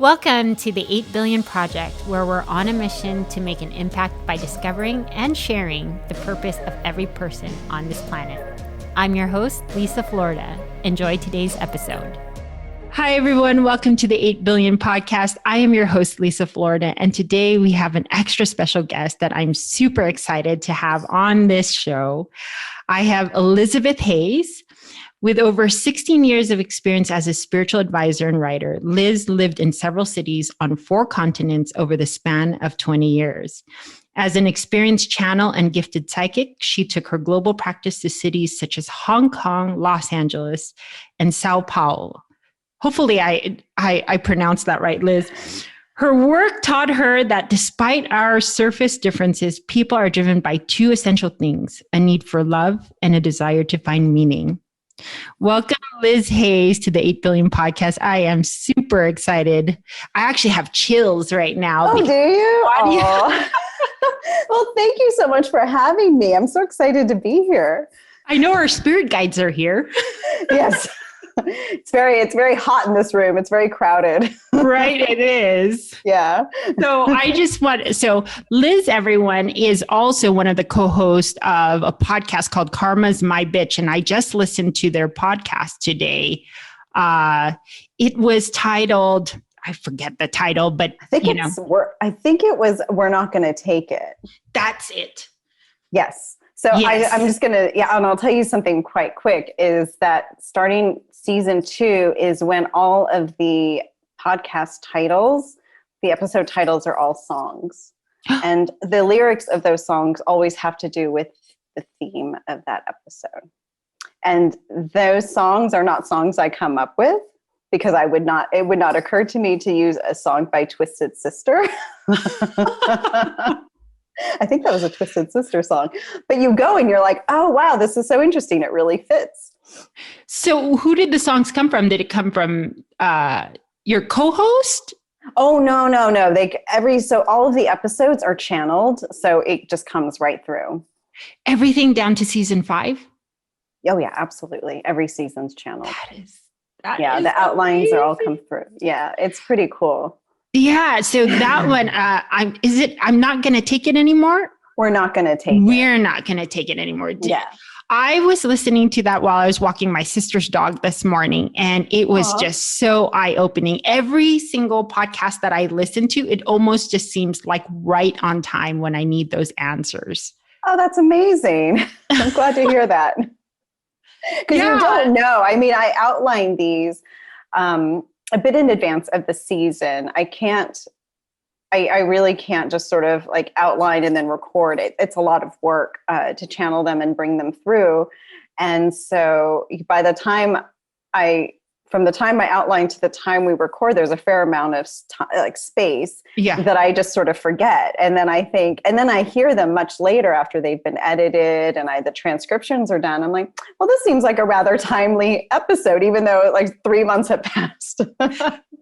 Welcome to the 8 Billion Project, where we're on a mission to make an impact by discovering and sharing the purpose of every person on this planet. I'm your host, Liza, Florida. Enjoy today's episode. Hi, everyone. Welcome to the 8 Billion Podcast. I am your host, Liza, Florida. And today we have an extra special guest that I'm super excited to have on this show. I have Elizabeth Hayes. With over 16 years of experience as a spiritual advisor and writer, Liz lived in several cities on 4 continents over the span of 20 years. As an experienced channel and gifted psychic, she took her global practice to cities such as Hong Kong, Los Angeles, and Sao Paulo. Hopefully I pronounced that right, Liz. Her work taught her that despite our surface differences, people are driven by 2 essential things: a need for love and a desire to find meaning. Welcome, Liz Hayes, to the 8 Billion Podcast. I am super excited. I actually have chills right now. Oh, do you? Well, thank you so much for having me. I'm so excited to be here. I know our spirit guides are here. Yes. It's very hot in this room. It's very crowded. Right, it is. Yeah. So Liz, everyone, is also one of the co-hosts of a podcast called Karma's My Bitch. And I just listened to their podcast today. It was titled, I forget the title, but I think it was We're Not Going to Take It. That's it. Yes. So yes. I'm just going to, and I'll tell you something quite quick, is that starting season 2 is when all of the podcast titles, the episode titles are all songs. And the lyrics of those songs always have to do with the theme of that episode. And those songs are not songs I come up with, because it would not occur to me to use a song by Twisted Sister. I think that was a Twisted Sister song. But you go and you're like, oh, wow, this is so interesting. It really fits. So who did the songs come from? Did it come from your co-host? Oh, no. So all of the episodes are channeled. So it just comes right through. Everything down to season 5? Oh, yeah, absolutely. Every season's channeled. That is the outlines amazing. Are all come through. Yeah, it's pretty cool. Yeah. So that one, I'm not going to take it anymore. We're not going to take it. We're not going to take it anymore. Yeah. I was listening to that while I was walking my sister's dog this morning, and it was just so eye-opening. Every single podcast that I listen to, it almost just seems like right on time when I need those answers. Oh, that's amazing. I'm glad to hear that. Because you don't know. I mean, I outline these a bit in advance of the season. I really can't just sort of like outline and then record it. It's a lot of work to channel them and bring them through. And so by the time from the time I outline to the time we record, there's a fair amount of space that I just sort of forget. And then I hear them much later after they've been edited and the transcriptions are done. I'm like, well, this seems like a rather timely episode, even though like 3 months have passed.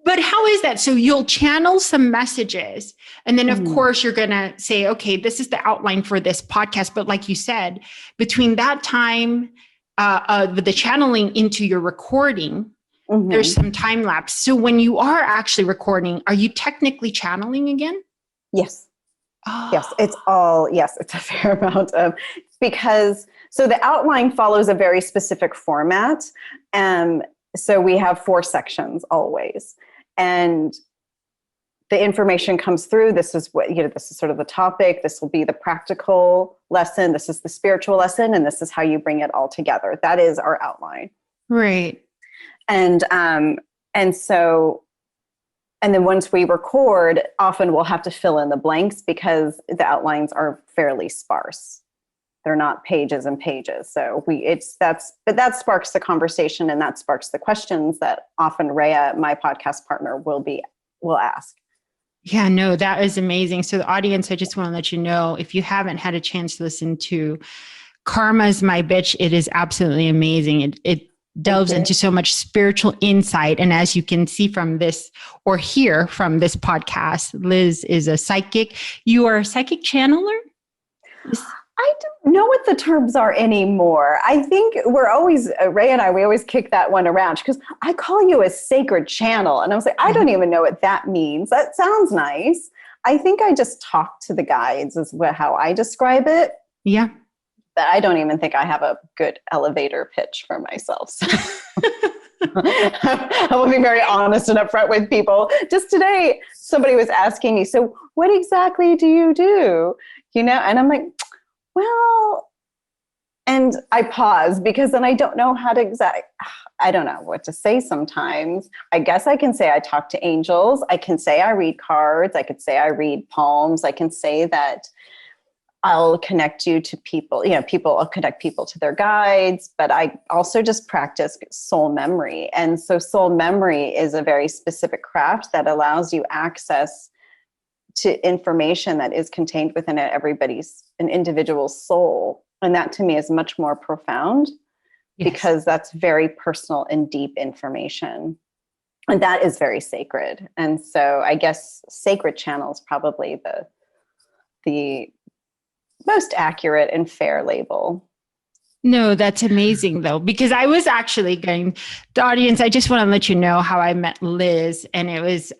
But how is that? So you'll channel some messages, and then of course you're going to say, okay, this is the outline for this podcast. But like you said, between that time, the channeling into your recording, there's some time lapse. So when you are actually recording, are you technically channeling again? Yes. Oh. Yes, it's a fair amount of, so the outline follows a very specific format. So we have 4 sections always. And the information comes through. This is this is sort of the topic. This will be the practical lesson. This is the spiritual lesson. And this is how you bring it all together. That is our outline. Right. And then once we record, often we'll have to fill in the blanks because the outlines are fairly sparse. They're not pages and pages. So that sparks the conversation, and that sparks the questions that often Rhea, my podcast partner, will ask. Yeah, no, that is amazing. So the audience, I just want to let you know, if you haven't had a chance to listen to Karma's My Bitch, it is absolutely amazing. It delves into so much spiritual insight. And as you can see from this or hear from this podcast, Liz is a psychic. You are a psychic channeler? I don't know what the terms are anymore. I think Ray and I, we always kick that one around because I call you a sacred channel. And I was like, I don't even know what that means. That sounds nice. I think I just talk to the guides is how I describe it. Yeah. But I don't even think I have a good elevator pitch for myself. So. I will be very honest and upfront with people. Just today, somebody was asking me, so what exactly do you do? And I'm like, well, and I pause because then I don't know I don't know what to say sometimes. I guess I can say I talk to angels. I can say I read cards. I could say I read palms. I can say that I'll connect you to people, I'll connect people to their guides, but I also just practice soul memory. And so soul memory is a very specific craft that allows you access to information that is contained within an individual's soul. And that to me is much more profound because that's very personal and deep information. And that is very sacred. And so I guess sacred channel is probably the most accurate and fair label. No, that's amazing though, because I was actually the audience, I just want to let you know how I met Liz. And it was,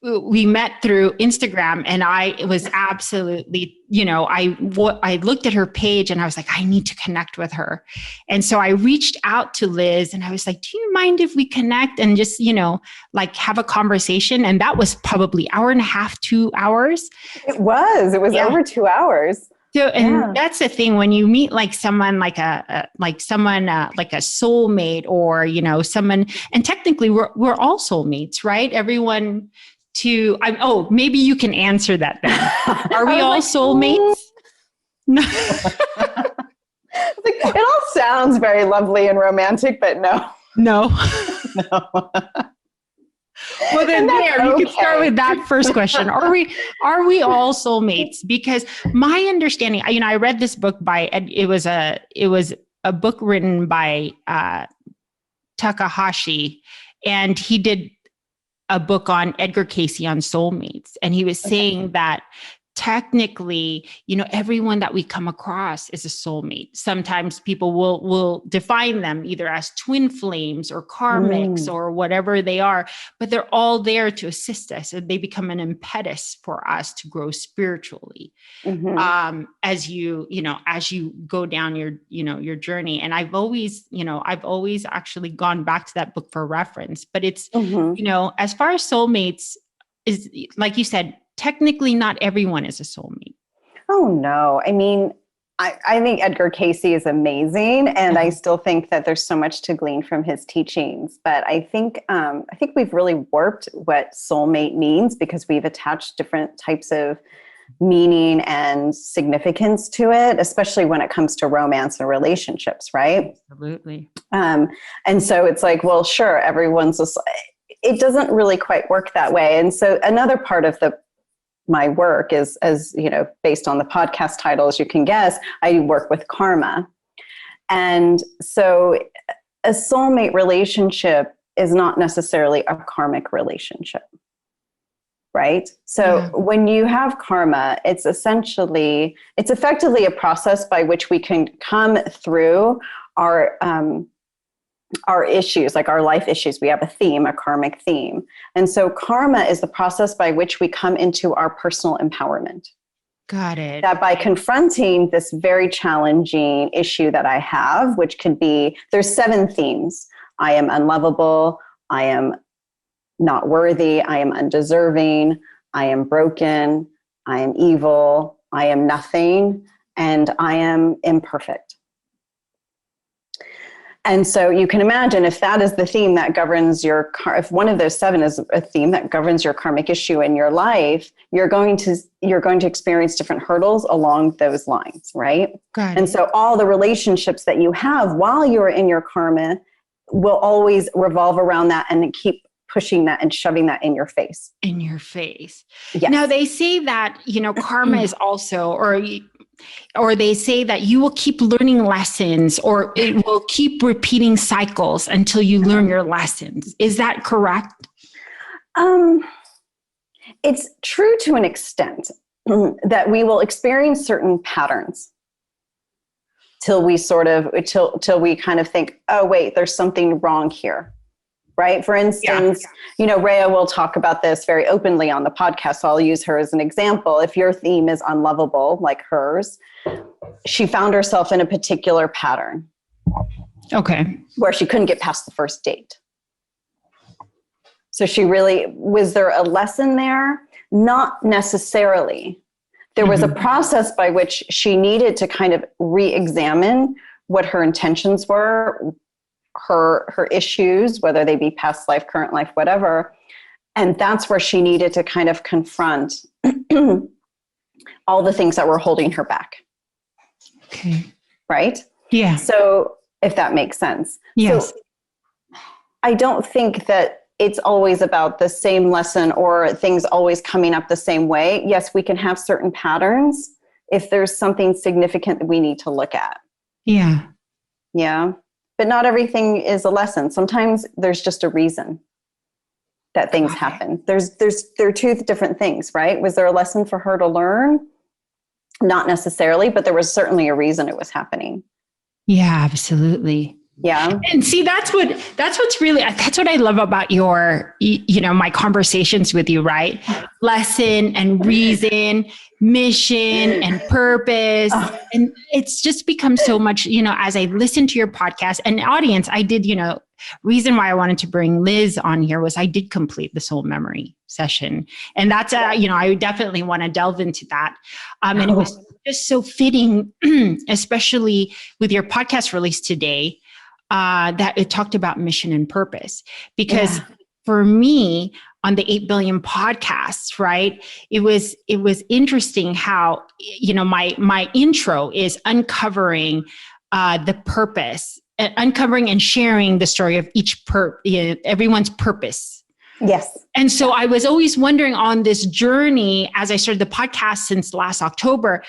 we met through Instagram, and I was absolutely, I looked at her page and I was like, I need to connect with her. And so I reached out to Liz and I was like, do you mind if we connect and just, have a conversation? And that was probably 1.5, 2 hours. It was over 2 hours. So, and that's the thing when you meet someone like a soulmate or, someone, and technically we're all soulmates, right? Everyone maybe you can answer that then. Are we all soulmates? No. It all sounds very lovely and romantic, but no. No. Well, then you can start with that first question. Are we all soulmates? Because my understanding, I read this book it was a book written by Takahashi, and he did a book on Edgar Cayce on soulmates. And he was saying that technically, everyone that we come across is a soulmate. Sometimes people will define them either as twin flames or karmics or whatever they are, but they're all there to assist us, and they become an impetus for us to grow spiritually. As you go down your journey. And I've always actually gone back to that book for reference, but it's, as far as soulmates is, like you said, technically not everyone is a soulmate. Oh, no. I mean, I think Edgar Cayce is amazing. And I still think that there's so much to glean from his teachings. But I think we've really warped what soulmate means because we've attached different types of meaning and significance to it, especially when it comes to romance and relationships, right? Absolutely. And so it's like, well, sure, it doesn't really quite work that way. And so another part of my work is, as based on the podcast title, as you can guess, I work with karma. And so a soulmate relationship is not necessarily a karmic relationship, right? So when you have karma, it's effectively a process by which we can come through our issues, like our life issues. We have a theme, a karmic theme. And so karma is the process by which we come into our personal empowerment. Got it. That by confronting this very challenging issue that I have, which could be, there's 7 themes. I am unlovable. I am not worthy. I am undeserving. I am broken. I am evil. I am nothing. And I am imperfect. And so you can imagine if that is the theme that governs if one of those 7 is a theme that governs your karmic issue in your life, you're going to experience different hurdles along those lines, right? And so all the relationships that you have while you're in your karma will always revolve around that and keep pushing that and shoving that in your face. In your face. Yes. Now they say that, karma is also, or they say that you will keep learning lessons, or it will keep repeating cycles until you learn your lessons. Is that correct? It's true to an extent that we will experience certain patterns till we kind of think, oh, wait, there's something wrong here. Right. For instance, Rhea will talk about this very openly on the podcast. So I'll use her as an example. If your theme is unlovable, like hers, she found herself in a particular pattern. Okay. Where she couldn't get past the first date. So was there a lesson there? Not necessarily. There was a process by which she needed to kind of re-examine what her intentions were, her issues, whether they be past life, current life, whatever. And that's where she needed to kind of confront all the things that were holding her back. Okay. Right? Yeah. So if that makes sense. Yes. So I don't think that it's always about the same lesson or things always coming up the same way. Yes, we can have certain patterns if there's something significant that we need to look at. Yeah. Yeah. But not everything is a lesson. Sometimes there's just a reason that things happen. There are two different things, right? Was there a lesson for her to learn? Not necessarily, but there was certainly a reason it was happening. Yeah, absolutely. Yeah. And see, that's what I love about my conversations with you, right? Lesson and reason, mission and purpose. And it's just become so much, as I listen to your podcast and audience, I did, reason why I wanted to bring Liz on here was I did complete the soul memory session. And that's, I definitely want to delve into that. And it was just so fitting, especially with your podcast release today, that it talked about mission and purpose. Because for me, on the 8 billion podcasts, right, it was interesting how, my intro is uncovering the purpose, uncovering and sharing the story of everyone's purpose. Yes. And so I was always wondering on this journey, as I started the podcast since last October,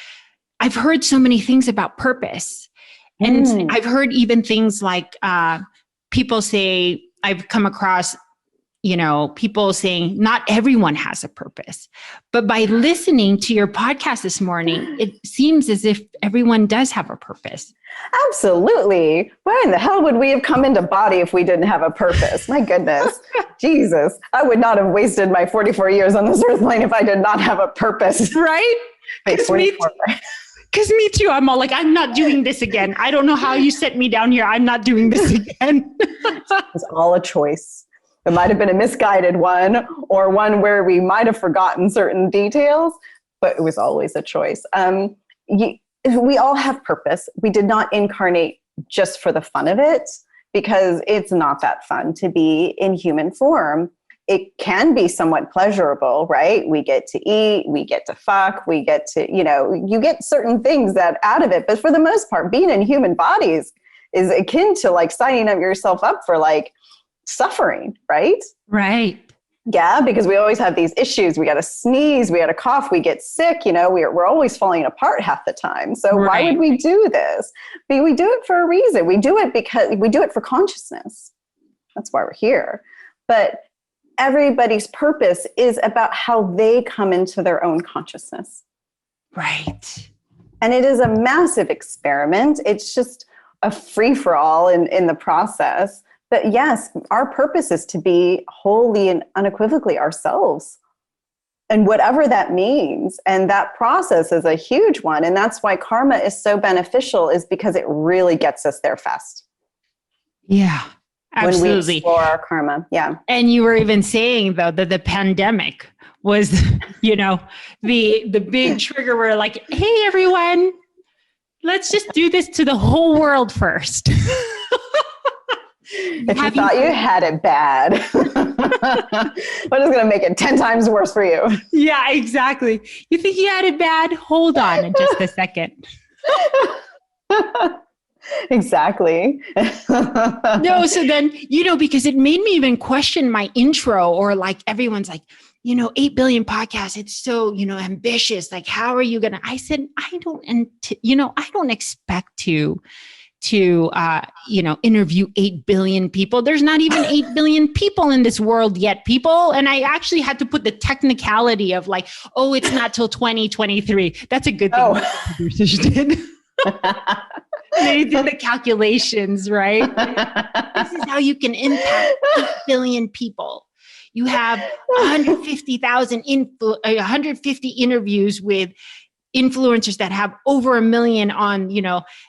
I've heard so many things about purpose. And I've heard even things like people say, I've come across, people saying not everyone has a purpose. But by listening to your podcast this morning, it seems as if everyone does have a purpose. Absolutely. Why in the hell would we have come into body if we didn't have a purpose? My goodness. Jesus. I would not have wasted my 44 years on this earth plane if I did not have a purpose. Right? Because me too. I'm all like, I'm not doing this again. I don't know how you set me down here. I'm not doing this again. It's all a choice. It might have been a misguided one or one where we might have forgotten certain details, but it was always a choice. We all have purpose. We did not incarnate just for the fun of it because it's not that fun to be in human form. It can be somewhat pleasurable, right? We get to eat, we get to fuck, we get to, you get certain things that out of it. But for the most part, being in human bodies is akin to like signing up yourself up for like suffering, right? Right. Yeah, because we always have these issues. We got to sneeze, we got to cough, we get sick, we're always falling apart half the time. So why would we do this? We do it for a reason. We do it because we do it for consciousness. That's why we're here. But everybody's purpose is about how they come into their own consciousness. Right. And it is a massive experiment. It's just a free-for-all in the process. But yes, our purpose is to be wholly and unequivocally ourselves. And whatever that means. And that process is a huge one. And that's why karma is so beneficial, is because it really gets us there fast. Yeah. Absolutely. When we explore our karma. Yeah. And you were even saying, though, that the pandemic was, the big trigger where like, hey, everyone, let's just do this to the whole world first. If you thought you had it bad, what is going to make it 10 times worse for you? Yeah, exactly. You think you had it bad? Hold on in just a second. Exactly. No, so then, because it made me even question my intro, or like everyone's like, 8 billion podcasts. It's so, ambitious. Like, how are you going to, I said, I don't expect to interview 8 billion people. There's not even 8 billion people in this world yet, people. And I actually had to put the technicality of like, oh, it's not till 2023. That's a good thing. Producers did. They did the calculations, right? This is how you can impact 8 billion people. You have 150 interviews with influencers that have over 1 million on,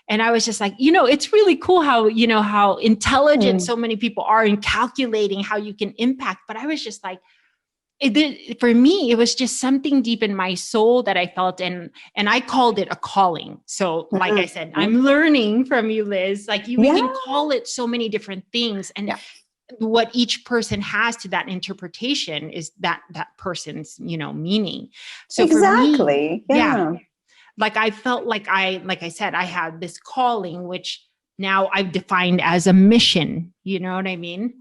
and I was just like, it's really cool how, how intelligent so many people are in calculating how you can impact. But I was just like, for me, it was just something deep in my soul that I felt, and I called it a calling. So like I said, I'm learning from you, Liz, like we can call it so many different things. And what each person has to that interpretation is that person's, meaning. So exactly. For me, like I felt like I said, I had this calling, which now I've defined as a mission. You know what I mean?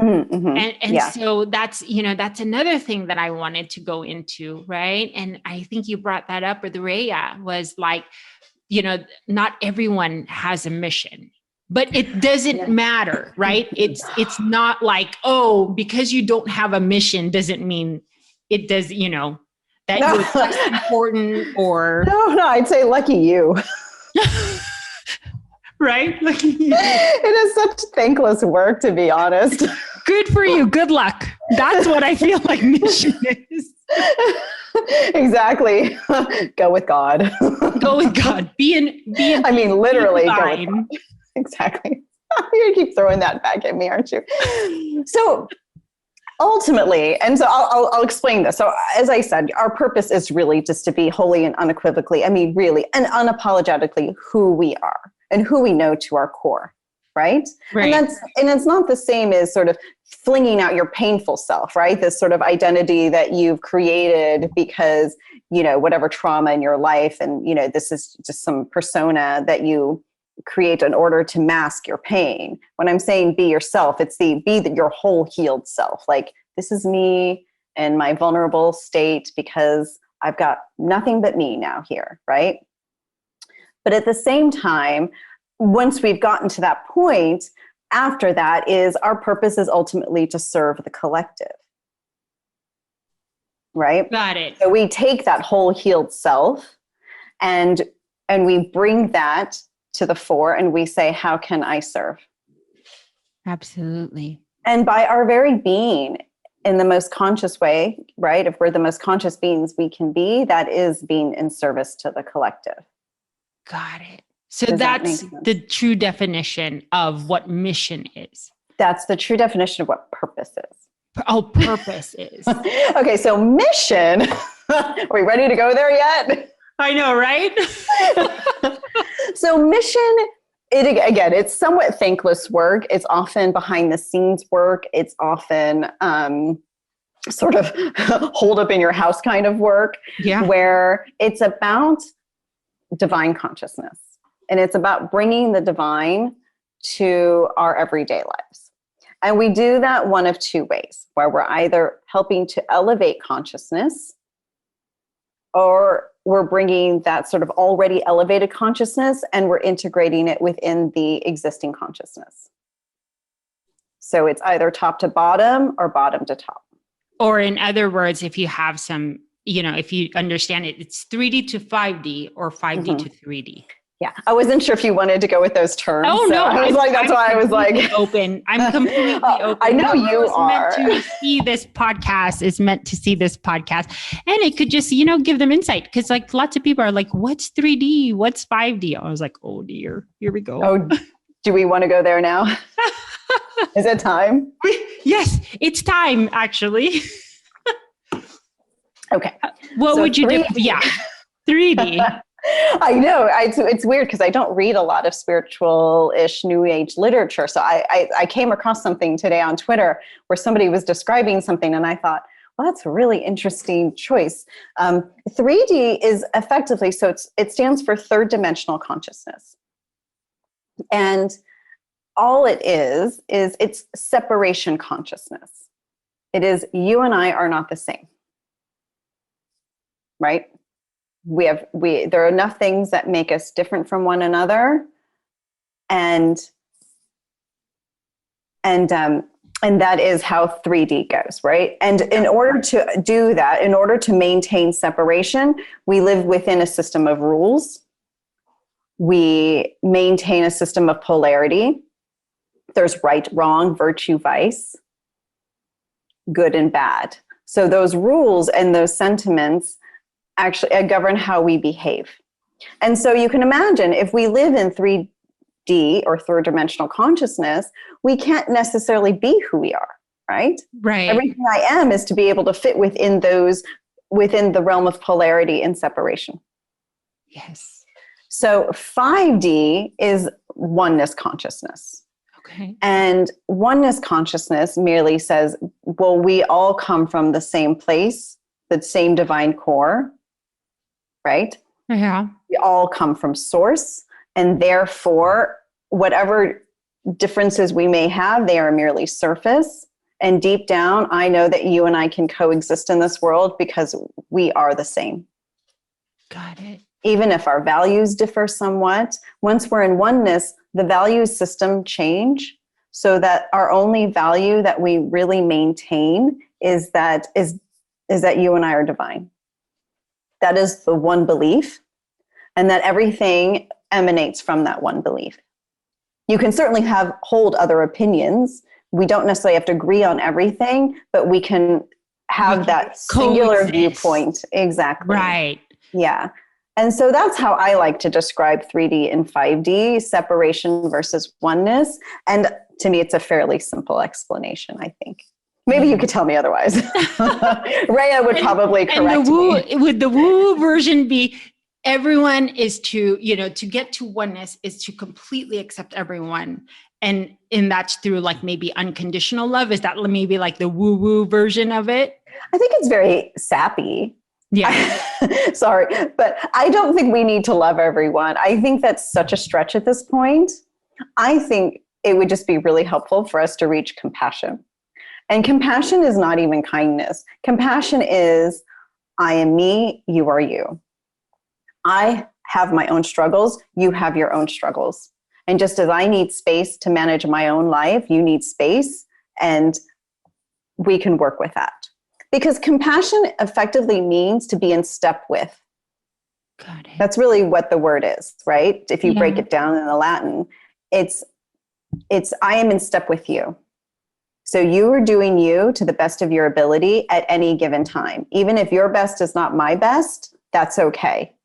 Mm-hmm. And so that's another thing that I wanted to go into. Right. And I think you brought that up with Rhea, was like, not everyone has a mission, but it doesn't matter. Right. It's not like, oh, because you don't have a mission doesn't mean it does, that you're less important or. No, I'd say lucky you. Right? It is such thankless work, to be honest. Good for you. Good luck. That's what I feel like mission is. Exactly. Go with God. Go with God. Be in I mean, literally go with God. Exactly. You keep throwing that back at me, aren't you? So ultimately, and so I'll explain this. So as I said, our purpose is really just to be wholly and unequivocally, really and unapologetically who we are and who we know to our core, right? And it's not the same as sort of flinging out your painful self, right? This sort of identity that you've created because, whatever trauma in your life, and, this is just some persona that you create in order to mask your pain. When I'm saying be yourself, it's your whole healed self. Like, this is me in my vulnerable state because I've got nothing but me now here, right? But at the same time, once we've gotten to that point, after that is our purpose is ultimately to serve the collective, right? Got it. So we take that whole healed self and we bring that to the fore and we say, how can I serve? Absolutely. And by our very being in the most conscious way, right? If we're the most conscious beings we can be, that is being in service to the collective. Got it. So that's the true definition of what mission is. That's the true definition of what purpose is. Oh, purpose is. Okay, so mission. Are we ready to go there yet? I know, right? So mission, it's somewhat thankless work. It's often behind the scenes work. It's often sort of hold up in your house kind of work, where it's about divine consciousness. And it's about bringing the divine to our everyday lives. And we do that one of two ways, where we're either helping to elevate consciousness, or we're bringing that sort of already elevated consciousness and we're integrating it within the existing consciousness. So it's either top to bottom or bottom to top. Or in other words, if you have some, if you understand it, it's 3D to 5D or 5D to 3D. Yeah, I wasn't sure if you wanted to go with those terms. Oh, no. I was like, that's why I was like. Open. I'm completely open. I know you are. Meant to see this podcast is meant to see this podcast. And it could just, give them insight. Because like lots of people are like, what's 3D? What's 5D? I was like, oh dear, here we go. Oh, do we want to go there now? Is it time? Yes, it's time, actually. Okay. What would you do? Yeah, 3D. I know. It's weird because I don't read a lot of spiritual-ish New Age literature. So I came across something today on Twitter where somebody was describing something and I thought, well, that's a really interesting choice. 3D is effectively, so it stands for third dimensional consciousness. And all it is it's separation consciousness. It is you and I are not the same, right? There are enough things that make us different from one another, and that is how 3D goes, right? And in order to do that, in order to maintain separation, we live within a system of rules We maintain a system of polarity. There's right, wrong, virtue, vice, good and bad. So those rules and those sentiments actually govern how we behave. And so you can imagine if we live in 3D or third dimensional consciousness, we can't necessarily be who we are, right? Right. Everything I am is to be able to fit within the realm of polarity and separation. Yes. So 5D is oneness consciousness. Okay. And oneness consciousness merely says, well, we all come from the same place, the same divine core, right? Yeah. We all come from source. And therefore, whatever differences we may have, they are merely surface. And deep down, I know that you and I can coexist in this world because we are the same. Got it. Even if our values differ somewhat, once we're in oneness, the value system change so that our only value that we really maintain is that you and I are divine. That is the one belief, and that everything emanates from that one belief. You can certainly hold other opinions. We don't necessarily have to agree on everything, but we can have that singular viewpoint. Exactly. Right. Yeah. And so that's how I like to describe 3D and 5D, separation versus oneness. And to me, it's a fairly simple explanation, I think. Maybe you could tell me otherwise. Rhea would probably correct me. Would the woo version be everyone is to get to oneness is to completely accept everyone. And that's through like maybe unconditional love. Is that maybe like the woo version of it? I think it's very sappy. Yeah. Sorry, but I don't think we need to love everyone. I think that's such a stretch at this point. I think it would just be really helpful for us to reach compassion. And compassion is not even kindness. Compassion is, I am me, you are you. I have my own struggles, you have your own struggles. And just as I need space to manage my own life, you need space, and we can work with that. Because compassion effectively means to be in step with. Got it. That's really what the word is, right? If you break it down in the Latin, it's I am in step with you. So you are doing you to the best of your ability at any given time. Even if your best is not my best, that's okay.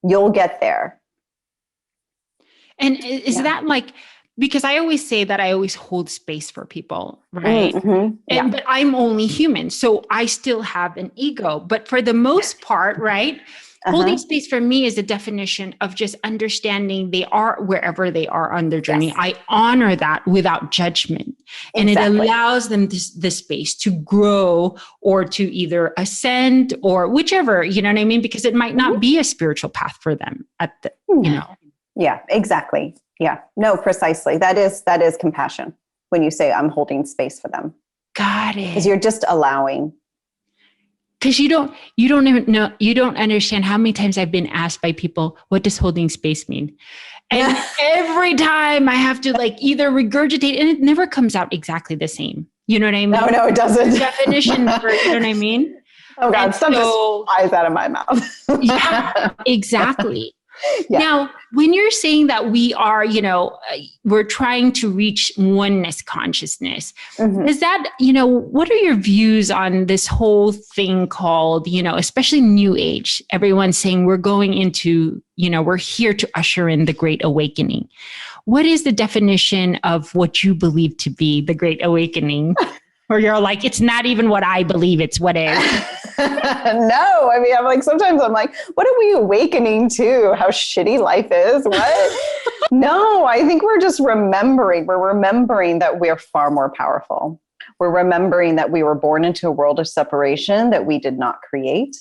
You'll get there. And is that like, because I always say that I always hold space for people, right? Mm-hmm. But I'm only human, so I still have an ego. But for the most part, right, holding space for me is a definition of just understanding they are wherever they are on their journey. Yes. I honor that without judgment. And it allows them the space to grow or to either ascend or whichever, you know what I mean? Because it might not be a spiritual path for them Yeah, exactly. Yeah, no, precisely. That is compassion when you say I'm holding space for them. Got it. Because you're just allowing. Because you don't even know, you don't understand how many times I've been asked by people, what does holding space mean? And every time I have to like either regurgitate, and it never comes out exactly the same. You know what I mean? No, it doesn't. The definition for, you know what I mean? Oh God, stuff just flies out of my mouth. Yeah, exactly. Yeah. Now, when you're saying that we are, we're trying to reach oneness consciousness, is that, what are your views on this whole thing called, especially New Age? Everyone's saying we're going into, we're here to usher in the Great Awakening. What is the definition of what you believe to be the Great Awakening? Or you're like, it's not even what I believe, it's what is. No, I mean, sometimes I'm like, what are we awakening to? How shitty life is? What? No, I think we're just remembering. We're remembering that we're far more powerful. We're remembering that we were born into a world of separation that we did not create,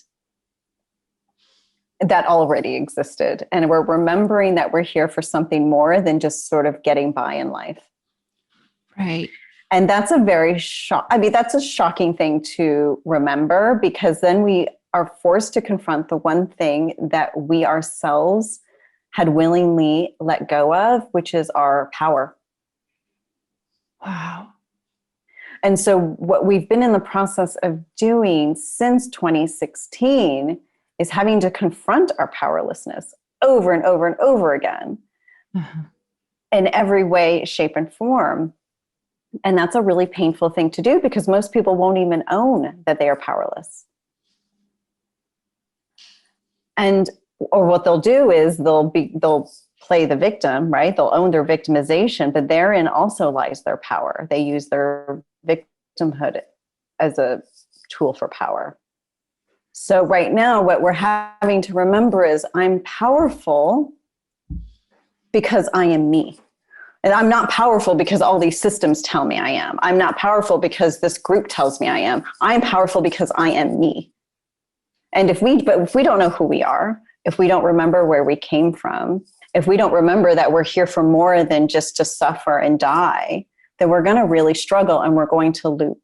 that already existed. And we're remembering that we're here for something more than just sort of getting by in life. Right. And that's that's a shocking thing to remember, because then we are forced to confront the one thing that we ourselves had willingly let go of, which is our power. Wow. And so what we've been in the process of doing since 2016 is having to confront our powerlessness over and over and over again in every way, shape, and form. And that's a really painful thing to do because most people won't even own that they are powerless. And, or what they'll do is they'll play the victim, right? They'll own their victimization, but therein also lies their power. They use their victimhood as a tool for power. So right now, what we're having to remember is I'm powerful because I am me. And I'm not powerful because all these systems tell me I am. I'm not powerful because this group tells me I am. I'm powerful because I am me. And if we don't know who we are, if we don't remember where we came from, if we don't remember that we're here for more than just to suffer and die, then we're going to really struggle and we're going to loop.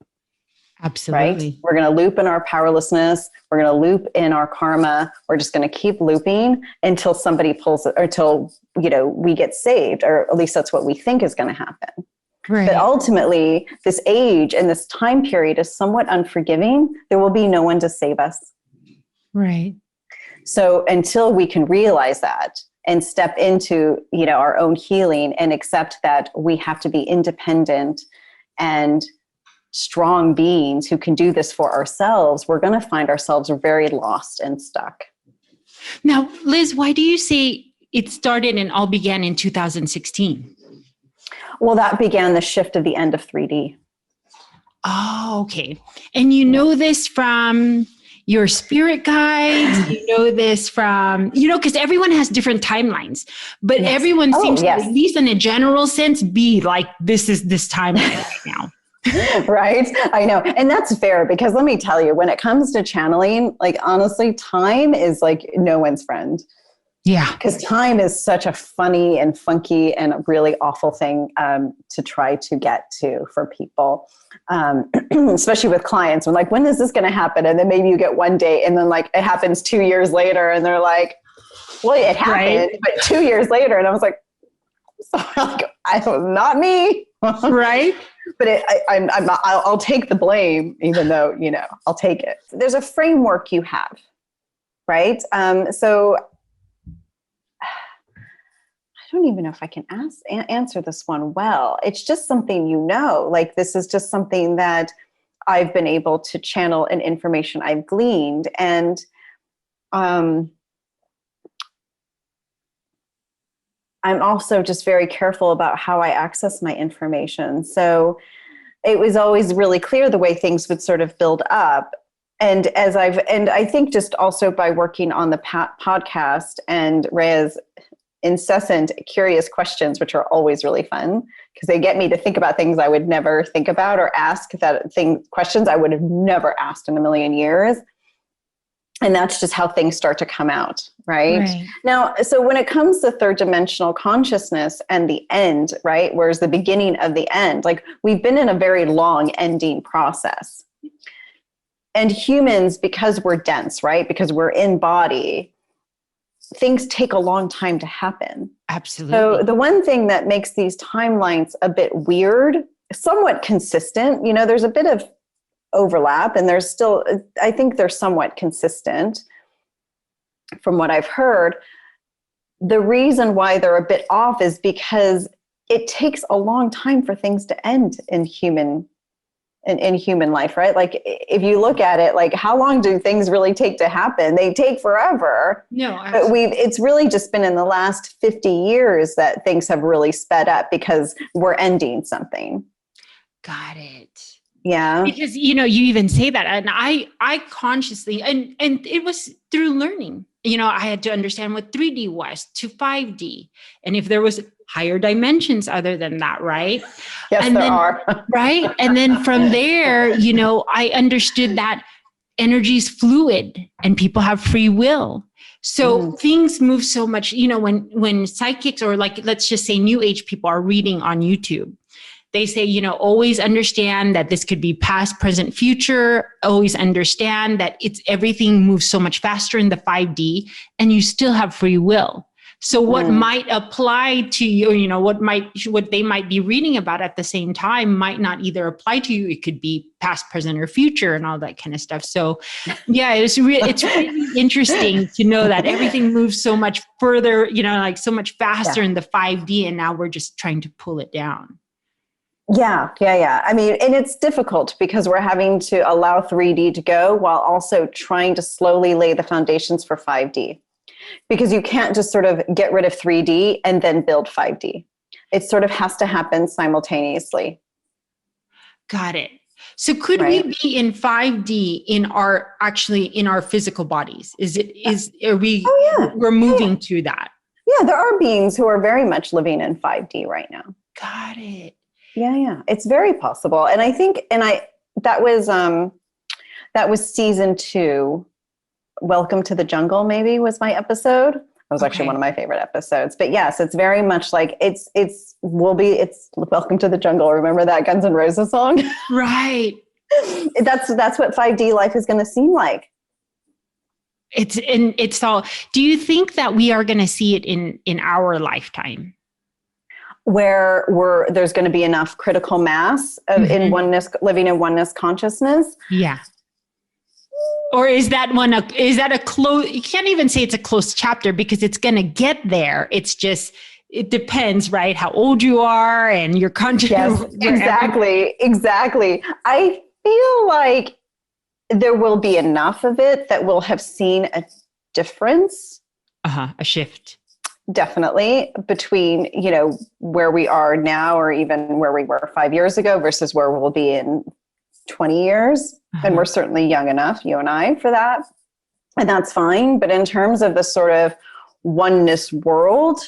Absolutely. Right? We're going to loop in our powerlessness. We're going to loop in our karma. We're just going to keep looping until somebody pulls it, or until, we get saved, or at least that's what we think is going to happen. Right. But ultimately, this age and this time period is somewhat unforgiving. There will be no one to save us. Right. So until we can realize that and step into, our own healing and accept that we have to be independent and strong beings who can do this for ourselves, we're going to find ourselves very lost and stuck. Now, Liz, why do you say it started and all began in 2016? Well, that began the shift of the end of 3D. Oh, okay. And you know this from your spirit guides, you know this from, because everyone has different timelines, but everyone seems to, at least in a general sense, be like, this is this timeline right now. Right? I know. And that's fair because let me tell you, when it comes to channeling, like honestly, time is like no one's friend. Yeah. Because time is such a funny and funky and really awful thing to try to get to for people, especially with clients. When when is this going to happen? And then maybe you get one date and then it happens 2 years later and they're like, well, it happened, but 2 years later. And I was like, not me. Right. But I'll take the blame, even though, I'll take it. There's a framework you have, right? So I don't even know if I can answer this one well. It's just something, this is just something that I've been able to channel and information I've gleaned. And I'm also just very careful about how I access my information. So it was always really clear the way things would sort of build up. And I think just also by working on the podcast and Rhea's incessant curious questions, which are always really fun because they get me to think about things I would never think about or ask questions I would have never asked in a million years. And that's just how things start to come out, right? Now, so when it comes to third dimensional consciousness and the end, right? Where's the beginning of the end? We've been in a very long ending process. And humans, because we're dense, right? Because we're in body, things take a long time to happen. Absolutely. So the one thing that makes these timelines a bit weird, somewhat consistent, there's a bit of overlap and I think they're somewhat consistent from what I've heard. The reason why they're a bit off is because it takes a long time for things to end in human life, right? If you look at it, how long do things really take to happen? They take forever. No, but it's really just been in the last 50 years that things have really sped up because we're ending something. Got it. Yeah. Because, you even say that. And I consciously, and it was through learning, I had to understand what 3D was to 5D. And if there was higher dimensions other than that, right? Yes, and there then, are. Right. And then from there, I understood that energy is fluid and people have free will. So things move so much, when psychics or let's just say new age people are reading on YouTube, they say, always understand that this could be past, present, future. Always understand that everything moves so much faster in the 5D and you still have free will. So what might apply to you, what they might be reading about at the same time might not either apply to you. It could be past, present, or future and all that kind of stuff. So yeah, it's really interesting to know that everything moves so much further, like so much faster in the 5D, and now we're just trying to pull it down. Yeah. I mean, and it's difficult because we're having to allow 3D to go while also trying to slowly lay the foundations for 5D. Because you can't just sort of get rid of 3D and then build 5D. It sort of has to happen simultaneously. Got it. So could we be in 5D in our physical bodies? We're moving to that? Yeah, there are beings who are very much living in 5D right now. Got it. Yeah. It's very possible. And I think, that was season 2. Welcome to the Jungle, maybe, was my episode. It was actually one of my favorite episodes. But yes, it's very much like it's Welcome to the Jungle. Remember that Guns N' Roses song? Right. That's what 5D life is going to seem like. It's all. Do you think that we are going to see it in our lifetime? Where there's going to be enough critical mass of in oneness, living in oneness consciousness? Yeah. Or is that a close, you can't even say it's a closed chapter because it's going to get there. It's just, it depends, right? How old you are and your consciousness. Yes, exactly. I feel like there will be enough of it that we'll have seen a difference. A shift. Definitely between, where we are now or even where we were 5 years ago versus where we'll be in 20 years. And we're certainly young enough, you and I, for that. And that's fine. But in terms of the sort of oneness world,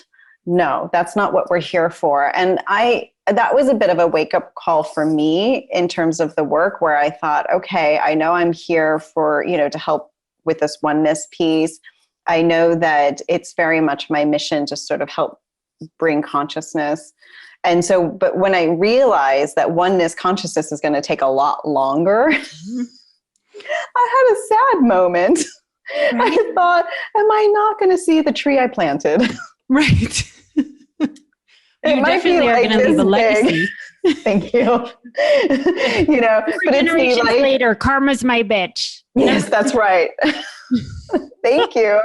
no, that's not what we're here for. And that was a bit of a wake-up call for me in terms of the work, where I thought, okay, I know I'm here for, to help with this oneness piece. I know that it's very much my mission to sort of help bring consciousness. And so, but when I realized that oneness consciousness is going to take a lot longer, I had a sad moment. Right. I thought, am I not going to see the tree I planted? Right. You definitely are going to leave a legacy. Thank you. But it's generations later, karma's my bitch. Yes, that's right. Thank you.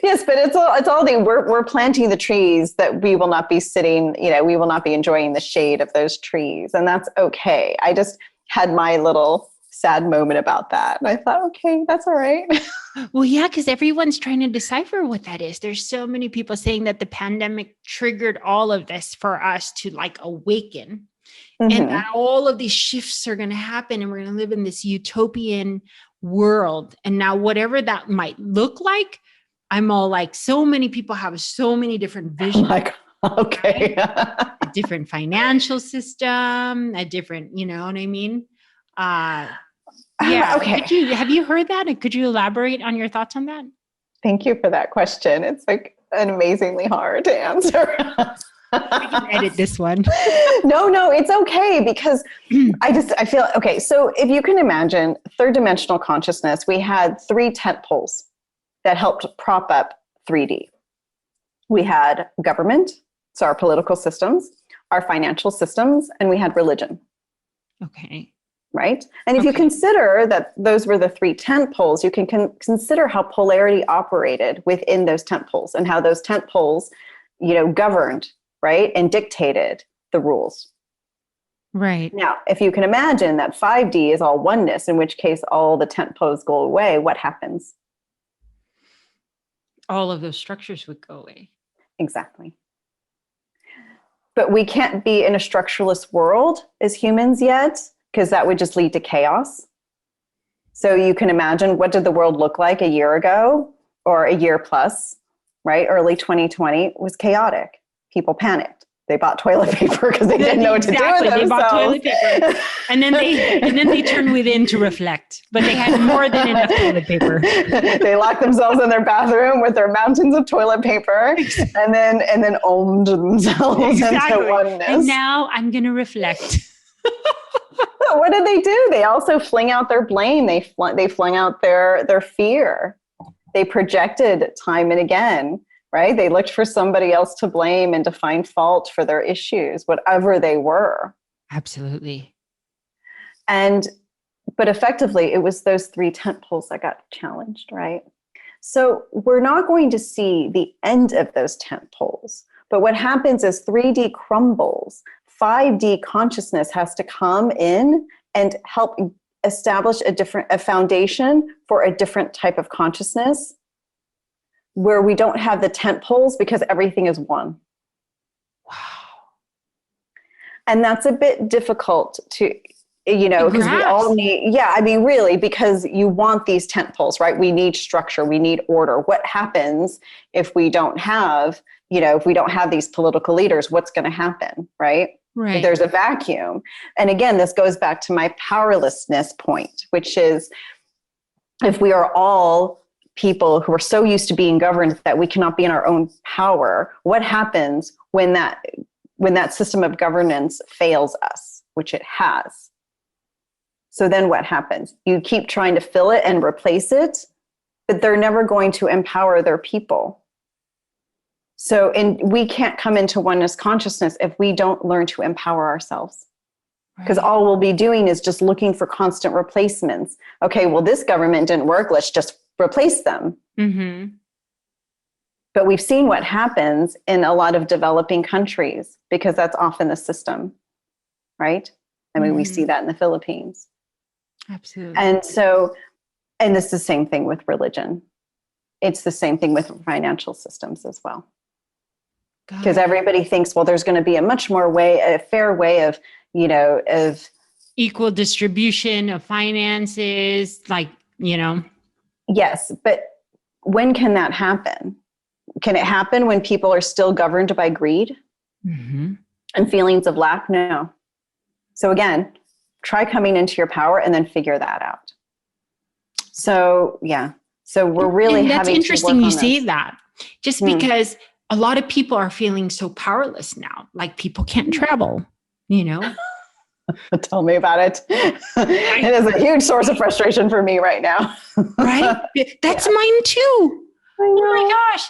Yes, but it's all we're planting the trees that we will not be sitting, we will not be enjoying the shade of those trees. And that's okay. I just had my little sad moment about that. And I thought, okay, that's all right. Well, yeah, because everyone's trying to decipher what that is. There's so many people saying that the pandemic triggered all of this for us to awaken. And that all of these shifts are going to happen and we're going to live in this utopian world. And now whatever that might look like, I'm all like, so many people have so many different visions. Okay. Right? A different financial system, a different, you know what I mean? Yeah. Okay. Have you heard that? And could you elaborate on your thoughts on that? Thank you for that question. It's an amazingly hard to answer. We can edit this one. No, it's okay because I feel, okay. So if you can imagine third dimensional consciousness, we had 3 tent poles that helped prop up 3D. We had government, so our political systems, our financial systems, and we had religion. Okay. Right? And if you consider that those were the 3 tent poles, you can consider how polarity operated within those tent poles and how those tent poles, governed, right? And dictated the rules. Right. Now, if you can imagine that 5D is all oneness, in which case all the tent poles go away, what happens? All of those structures would go away. Exactly. But we can't be in a structureless world as humans yet, because that would just lead to chaos. So you can imagine, what did the world look like a year ago or a year plus, right? Early 2020 was chaotic. People panicked. They bought toilet paper because they didn't know what to do with themselves. They bought toilet paper. And then they turned within to reflect, but they had more than enough toilet paper. They locked themselves in their bathroom with their mountains of toilet paper and then ommed themselves into oneness. And now I'm going to reflect. What did they do? They also fling out their blame. They fling out their fear. They projected time and again, right? They looked for somebody else to blame and to find fault for their issues, whatever they were. Absolutely. But effectively, it was those 3 tent poles that got challenged, right? So we're not going to see the end of those tent poles. But what happens is 3D crumbles. 5D consciousness has to come in and help establish a foundation for a different type of consciousness where we don't have the tent poles because everything is one. Wow. And that's a bit difficult to, because we all need, really, because you want these tent poles, right? We need structure, we need order. What happens if we don't have, if we don't have these political leaders, what's going to happen, right? Right. There's a vacuum. And again, this goes back to my powerlessness point, which is if we are all people who are so used to being governed that we cannot be in our own power, what happens when that system of governance fails us, which it has? So then what happens? You keep trying to fill it and replace it, but they're never going to empower their people. So we can't come into oneness consciousness if we don't learn to empower ourselves. Because all we'll be doing is just looking for constant replacements. Okay, well, this government didn't work. Let's just replace them. Mm-hmm. But we've seen what happens in a lot of developing countries because that's often the system, right? I mean, we see that in the Philippines. Absolutely. And it's the same thing with religion. It's the same thing with financial systems as well. Because everybody thinks, well, there's going to be a fair way of equal distribution of finances, Yes, but when can that happen? Can it happen when people are still governed by greed and feelings of lack? No. So again, try coming into your power and then figure that out. So, yeah. So we're really and that's having interesting to you say that, just because a lot of people are feeling so powerless now, like people can't travel, Tell me about it. It is a huge source of frustration for me right now. Right? That's mine too. Oh my gosh,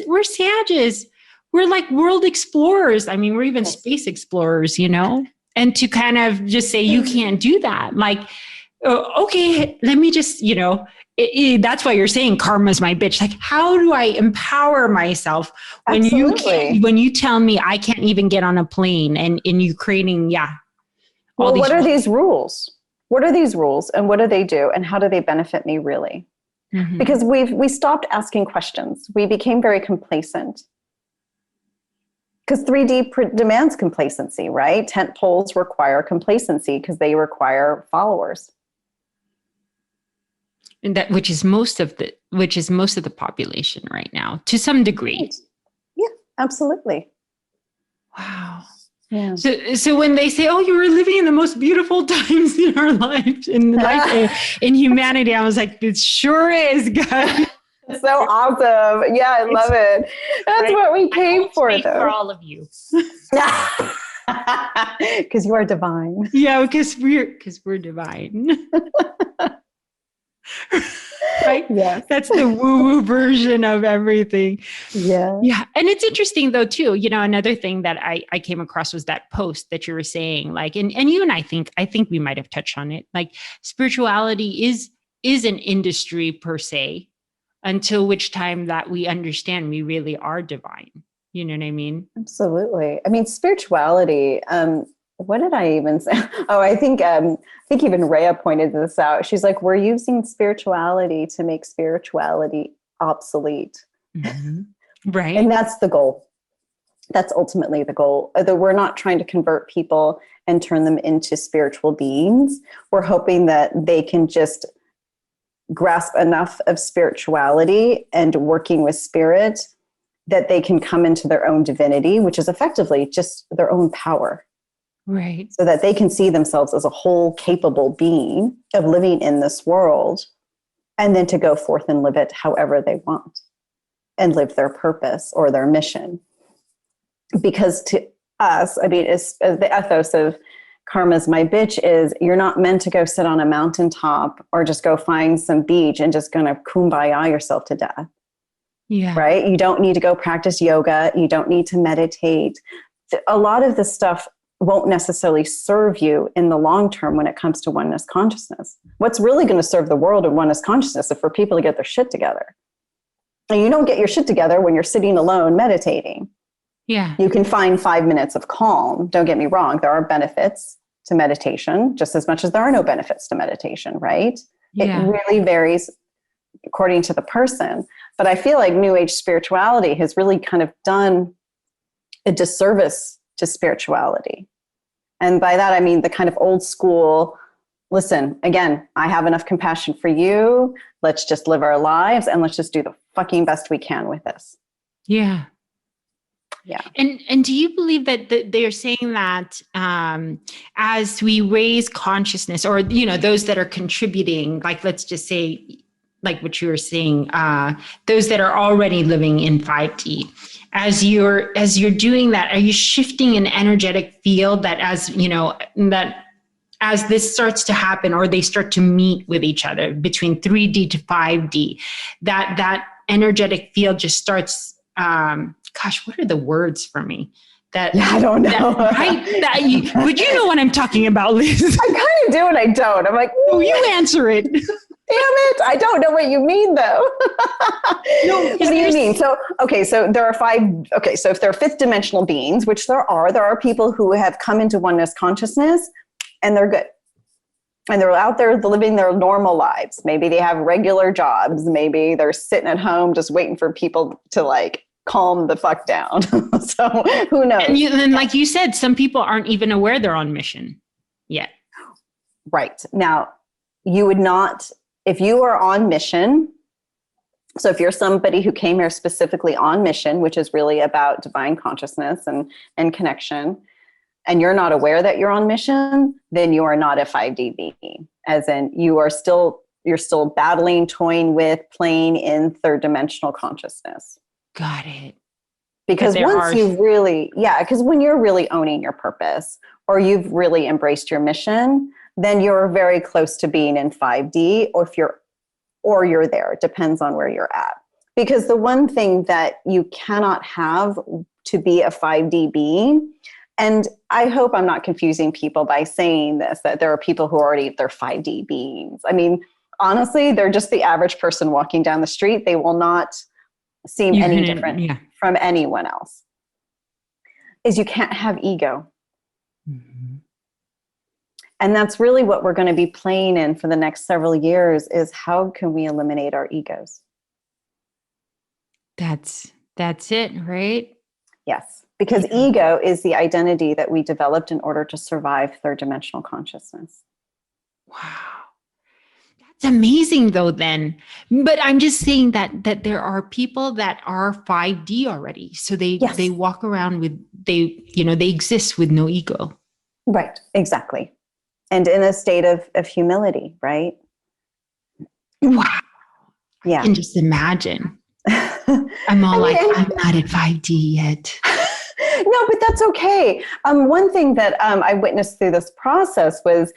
we're sages. We're like world explorers. I mean, we're even space explorers, and to kind of just say, you can't do that. Like, okay, let me just, that's why you're saying karma's my bitch. Like, how do I empower myself when you tell me I can't even get on a plane and you creating, well, what are these rules? What are these rules and what do they do and how do they benefit me really? Mm-hmm. Because we stopped asking questions. We became very complacent. Because 3D demands complacency, right? Tent poles require complacency because they require followers. And which is most of the population right now, to some degree. Right. Yeah, absolutely. Wow. Yeah. So when they say, "Oh, you were living in the most beautiful times in our life, in humanity," I was like, "It sure is, guys." So awesome. Yeah, I love it. That's what we came for, though. For all of you. Because you are divine. Yeah, because we're divine. Right? Yes. That's the woo-woo version of everything. Yeah. Yeah. And it's interesting though, too, another thing that I came across was that post that you were saying, like, and you and I think we might have touched on it. Like, spirituality is an industry per se, until which time that we understand we really are divine. You know what I mean? Absolutely. I mean, spirituality, what did I even say? Oh, I think even Rhea pointed this out. She's like, we're using spirituality to make spirituality obsolete. Mm-hmm. Right. And that's the goal. That's ultimately the goal. Although we're not trying to convert people and turn them into spiritual beings. We're hoping that they can just grasp enough of spirituality and working with spirit that they can come into their own divinity, which is effectively just their own power. Right. So that they can see themselves as a whole capable being of living in this world, and then to go forth and live it however they want and live their purpose or their mission. Because to us, I mean, it's the ethos of karma's my bitch is you're not meant to go sit on a mountaintop or just go find some beach and just gonna kumbaya yourself to death. Yeah. Right? You don't need to go practice yoga. You don't need to meditate. A lot of this stuff won't necessarily serve you in the long term when it comes to oneness consciousness. What's really going to serve the world in oneness consciousness is for people to get their shit together. And you don't get your shit together when you're sitting alone meditating. Yeah. You can find 5 minutes of calm. Don't get me wrong. There are benefits to meditation just as much as there are no benefits to meditation, right? Yeah. It really varies according to the person. But I feel like New Age spirituality has really kind of done a disservice to spirituality. And by that, I mean the kind of old school, listen, again, I have enough compassion for you. Let's just live our lives and let's just do the fucking best we can with this. Yeah. Yeah. And do you believe that they're saying that as we raise consciousness, or, you know, those that are contributing, like, let's just say, like what you were saying, those that are already living in 5D, as you're doing that, are you shifting an energetic field that, as you know, that as this starts to happen, or they start to meet with each other between 3D to 5D, that energetic field just starts, gosh, what are the words for me? I don't know. Would you know what I'm talking about, Liz? I kind of do and I don't. I'm like, oh, you answer it. Damn it. I don't know what you mean though. No, what do you mean? So there are 5. Okay. So if there are 5th dimensional beings, which there are people who have come into oneness consciousness and they're good. And they're out there living their normal lives. Maybe they have regular jobs. Maybe they're sitting at home just waiting for people to like calm the fuck down. So who knows? And like you said, some people aren't even aware they're on mission yet. Right. Now, you would not, if you are on mission, so if you're somebody who came here specifically on mission, which is really about divine consciousness and connection, and you're not aware that you're on mission, then you are not a 5D being. As in, you're still battling, toying with, playing in 3rd dimensional consciousness. Got it. Because because when you're really owning your purpose, or you've really embraced your mission, then you're very close to being in 5D, or you're there. It depends on where you're at. Because the one thing that you cannot have to be a 5D being, and I hope I'm not confusing people by saying this, that there are people who they're 5D beings. I mean, honestly, they're just the average person walking down the street. They will not seem any different from anyone else. Is you can't have ego. Mm-hmm. And that's really what we're going to be playing in for the next several years, is how can we eliminate our egos? That's it, right? Yes, because ego is the identity that we developed in order to survive 3rd dimensional consciousness. Wow. That's amazing though then. But I'm just saying that there are people that are 5D already. So they walk around with, they exist with no ego. Right, exactly. And in a state of humility, right? Wow. Yeah. I can just imagine. I'm all I'm not at 5D yet. No, but that's okay. One thing that I witnessed through this process was,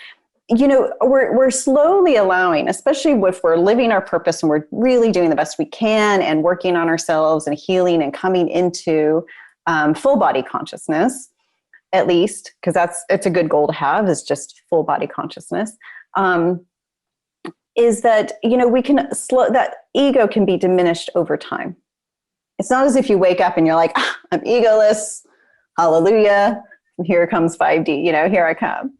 we're slowly allowing, especially if we're living our purpose and we're really doing the best we can and working on ourselves and healing and coming into full body consciousness, at least, because it's a good goal to have, is just full body consciousness. Is that, we can that ego can be diminished over time. It's not as if you wake up and you're like, I'm egoless, hallelujah, and here comes 5D, here I come.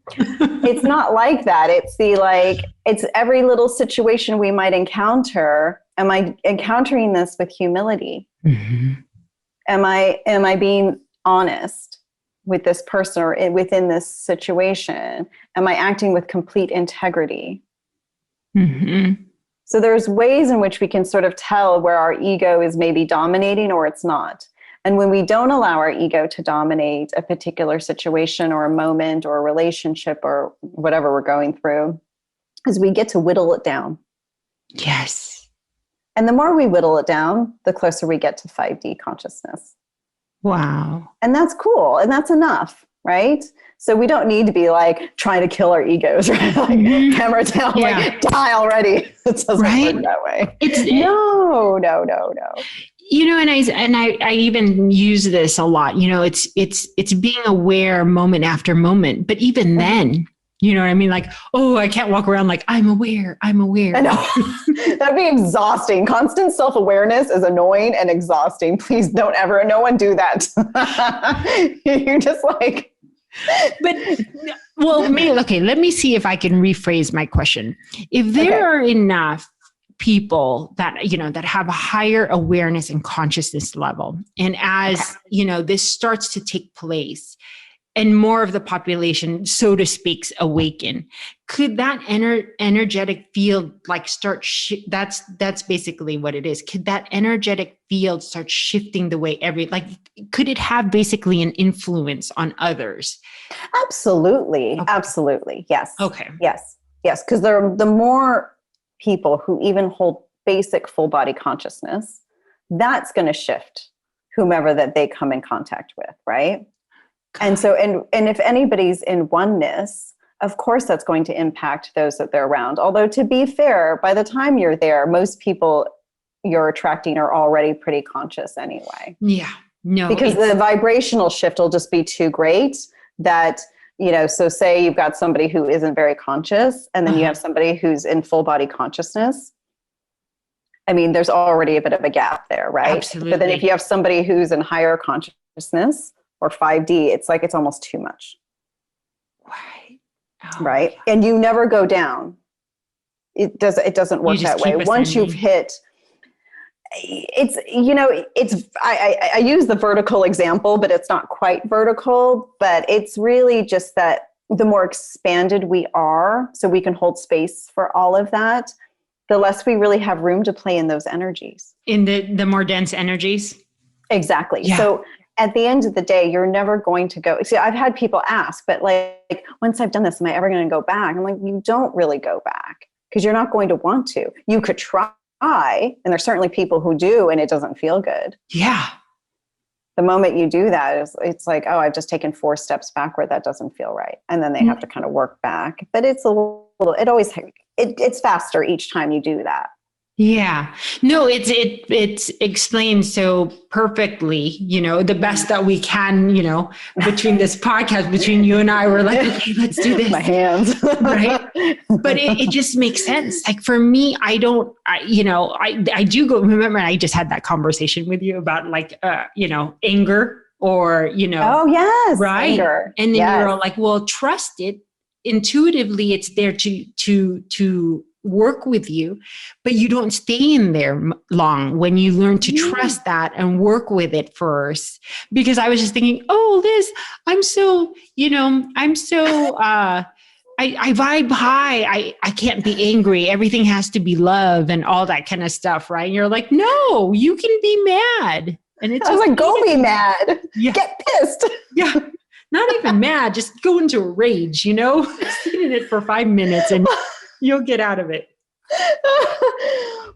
It's not like that. It's every little situation we might encounter. Am I encountering this with humility? Mm-hmm. Am I being honest with this person or within this situation? Am I acting with complete integrity? Mm-hmm. So there's ways in which we can sort of tell where our ego is maybe dominating or it's not. And when we don't allow our ego to dominate a particular situation or a moment or a relationship or whatever we're going through, is we get to whittle it down. Yes. And the more we whittle it down, the closer we get to 5D consciousness. Wow. And that's cool. And that's enough, right? So we don't need to be like trying to kill our egos, right? Like hammer it down, like die already. It doesn't work that way. No. And I even use this a lot, it's being aware moment after moment. But even then, you know what I mean? Like, oh, I can't walk around like I'm aware. I know. That'd be exhausting. Constant self-awareness is annoying and exhausting. Please don't ever, no one do that. You're just like, but well, maybe, okay, let me see if I can rephrase my question. If there are enough people that, that have a higher awareness and consciousness level, and as, this starts to take place and more of the population, so to speak, awaken, could that energetic field like start, that's basically what it is. Could that energetic field start shifting the way could it have basically an influence on others? Absolutely. Okay. Absolutely. Yes. Okay. Yes. Because the more people who even hold basic full body consciousness, that's going to shift whomever that they come in contact with, right? God. And so, and if anybody's in oneness, of course that's going to impact those that they're around. Although, to be fair, by the time you're there, most people you're attracting are already pretty conscious anyway. Yeah. No. Because the vibrational shift will just be too great that, so say you've got somebody who isn't very conscious, and then you have somebody who's in full body consciousness. I mean, there's already a bit of a gap there, right? Absolutely. But then if you have somebody who's in higher consciousness or 5D, it's like, it's almost too much. Right. Oh, right. Yeah. And you never go down. It doesn't work that way. Once you've hit, I use the vertical example, but it's not quite vertical, but it's really just that the more expanded we are, so we can hold space for all of that, the less we really have room to play in those energies. In the more dense energies? Exactly. Yeah. So at the end of the day, you're never going to go. See, I've had people ask, but like, once I've done this, am I ever going to go back? I'm like, you don't really go back because you're not going to want to. You could try. And there's certainly people who do, and it doesn't feel good. Yeah. The moment you do that, it's like, oh, I've just taken 4 steps backward. That doesn't feel right. And then they have to kind of work back. But it's it's faster each time you do that. Yeah. No, it explains so perfectly, the best that we can, between this podcast, between you and I, we're like, okay, let's do this. My hands. Right. But it just makes sense. Like for me, I do go, remember, I just had that conversation with you about anger or, oh yes. Right. Anger. And then you're all like, well, trust it. Intuitively, it's there to work with you, but you don't stay in there long when you learn to trust that and work with it first. Because I was just thinking, oh, Liz, I vibe high. I can't be angry. Everything has to be love and all that kind of stuff. Right. And you're like, no, you can be mad. And it's like, go be mad. Yeah. Get pissed. Yeah. Not even mad, just go into a rage, sit in it for 5 minutes and you'll get out of it.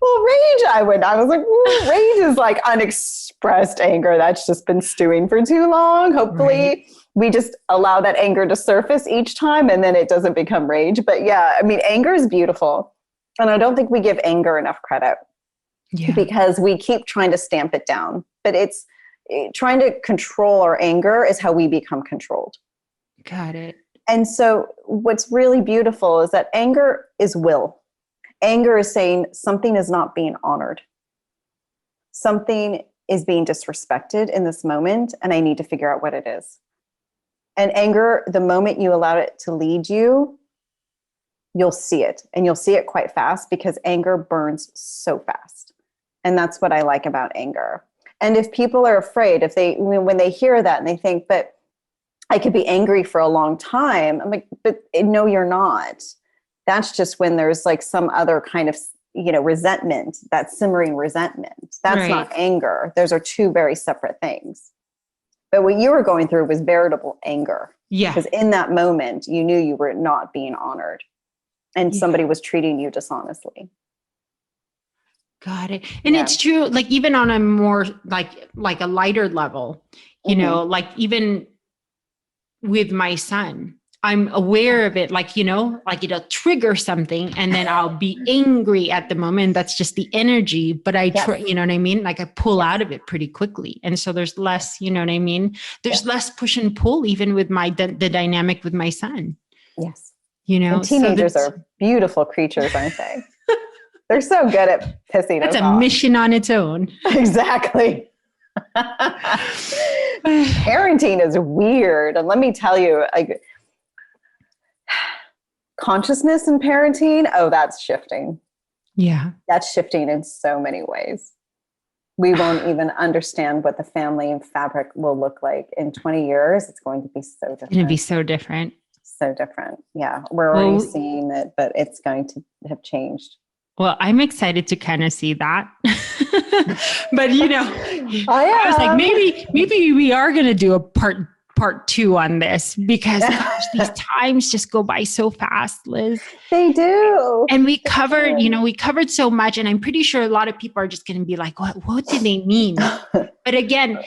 Well, rage, I was like, rage is like unexpressed anger. That's just been stewing for too long. Hopefully we just allow that anger to surface each time and then it doesn't become rage. But yeah, I mean, anger is beautiful. And I don't think we give anger enough credit because we keep trying to stamp it down. But it's trying to control our anger is how we become controlled. Got it. And so what's really beautiful is that anger is will. Anger is saying something is not being honored. Something is being disrespected in this moment, and I need to figure out what it is. And anger, the moment you allow it to lead you, you'll see it. And you'll see it quite fast because anger burns so fast. And that's what I like about anger. And if people are afraid, when they hear that and they think, but I could be angry for a long time. I'm like, but no, you're not. That's just when there's like some other kind of, resentment, that simmering resentment. That's not anger. Those are 2 very separate things. But what you were going through was veritable anger. Yeah. Because in that moment, you knew you were not being honored and somebody was treating you dishonestly. Got it. And it's true, like even on a more like a lighter level, like even with my son, I'm aware of it, like, like it'll trigger something and then I'll be angry at the moment. That's just the energy, but I try, you know what I mean? Like I pull out of it pretty quickly. And so there's less, you know what I mean? There's less push and pull, even with the dynamic with my son. Yes. And teenagers are beautiful creatures, aren't they? They're so good at pissing us off. That's a mission on its own. Exactly. Parenting is weird. And let me tell you, consciousness in parenting, that's shifting. Yeah. That's shifting in so many ways. We won't even understand what the family fabric will look like in 20 years. It's going to be so different. It's going to be so different. So different. Yeah. We're already seeing it, but it's going to have changed. Well, I'm excited to kind of see that. But, I was like, maybe we are going to do a part 2 on this because gosh, these times just go by so fast, Liz. They do. And we covered so much, and I'm pretty sure a lot of people are just going to be like, what do they mean? But again,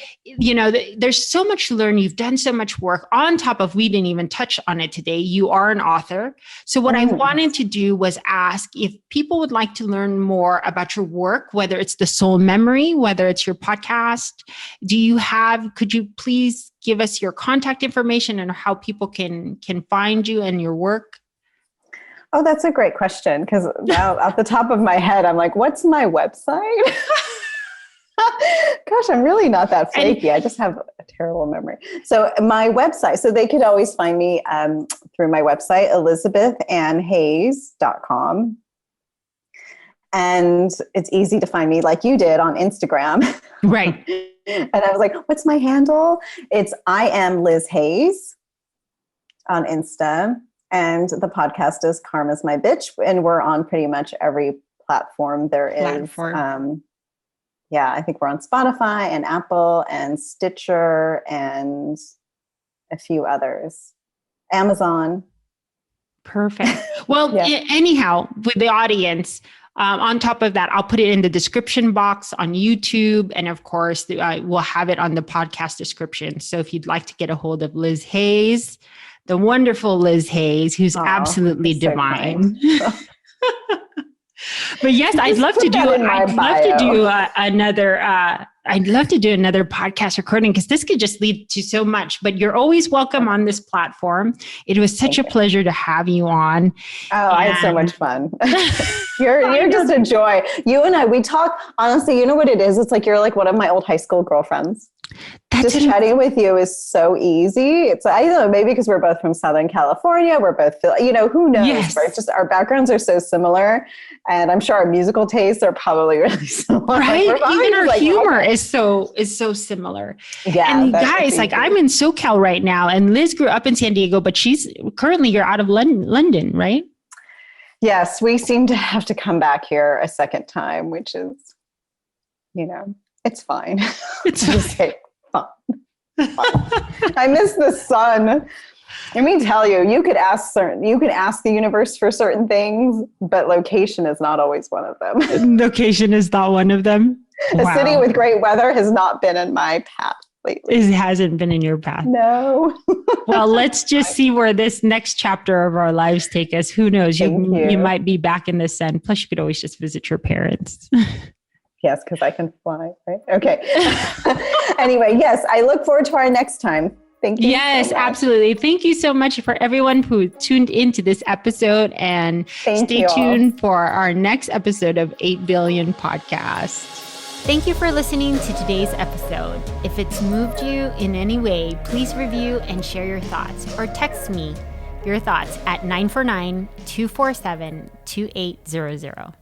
there's so much to learn. You've done so much work on top of, we didn't even touch on it today. You are an author. So what I wanted to do was ask if people would like to learn more about your work, whether it's the soul memory, whether it's your podcast, could you please give us your contact information and how people can find you and your work? Oh, that's a great question. Because now at the top of my head, I'm like, what's my website? Gosh, I'm really not that flaky. I just have a terrible memory. So my website, so they could always find me through my website, elizabethannhayes.com. And it's easy to find me like you did on Instagram. Right. And I was like, what's my handle? It's I am Liz Hayes on Insta. And the podcast is Karma's My Bitch. And we're on pretty much every platform there is. I think we're on Spotify and Apple and Stitcher and a few others. Amazon. Perfect. Well, anyhow, with the audience, on top of that, I'll put it in the description box on YouTube. And of course, we'll have it on the podcast description. So if you'd like to get a hold of Liz Hayes, the wonderful Liz Hayes, who's absolutely divine. So but yes, I'd love to do another podcast recording because this could just lead to so much, but you're always welcome on this platform. It was such a pleasure to have you on. Oh, I had so much fun. You're just a joy. You and I, we talk, honestly, you know what it is? It's like, you're like one of my old high school girlfriends. Just chatting with you is so easy. It's, I don't know, maybe because we're both from Southern California. We're both, who knows? Yes. Right? Just our backgrounds are so similar. And I'm sure our musical tastes are probably really similar. Right? Even our humor is so similar. Yeah. And guys, like I'm in SoCal right now, and Liz grew up in San Diego, but you're out of London, right? Yes. We seem to have to come back here a second time, which is, it's fine. It's okay. Fun. I miss the sun. Let me tell you, you could ask the universe for certain things, but location is not always one of them. Location is not one of them. A city with great weather has not been in my path lately. It hasn't been in your path. No. Well, let's just see where this next chapter of our lives take us. Who knows? You might be back in the sun. Plus, you could always just visit your parents. Yes, because I can fly, right? Okay. Anyway, yes, I look forward to our next time. Thank you. Yes, so absolutely. Thank you so much for everyone who tuned into this episode, and stay tuned for our next episode of 8 Billion Podcast. Thank you for listening to today's episode. If it's moved you in any way, please review and share your thoughts, or text me your thoughts at 949-247-2800.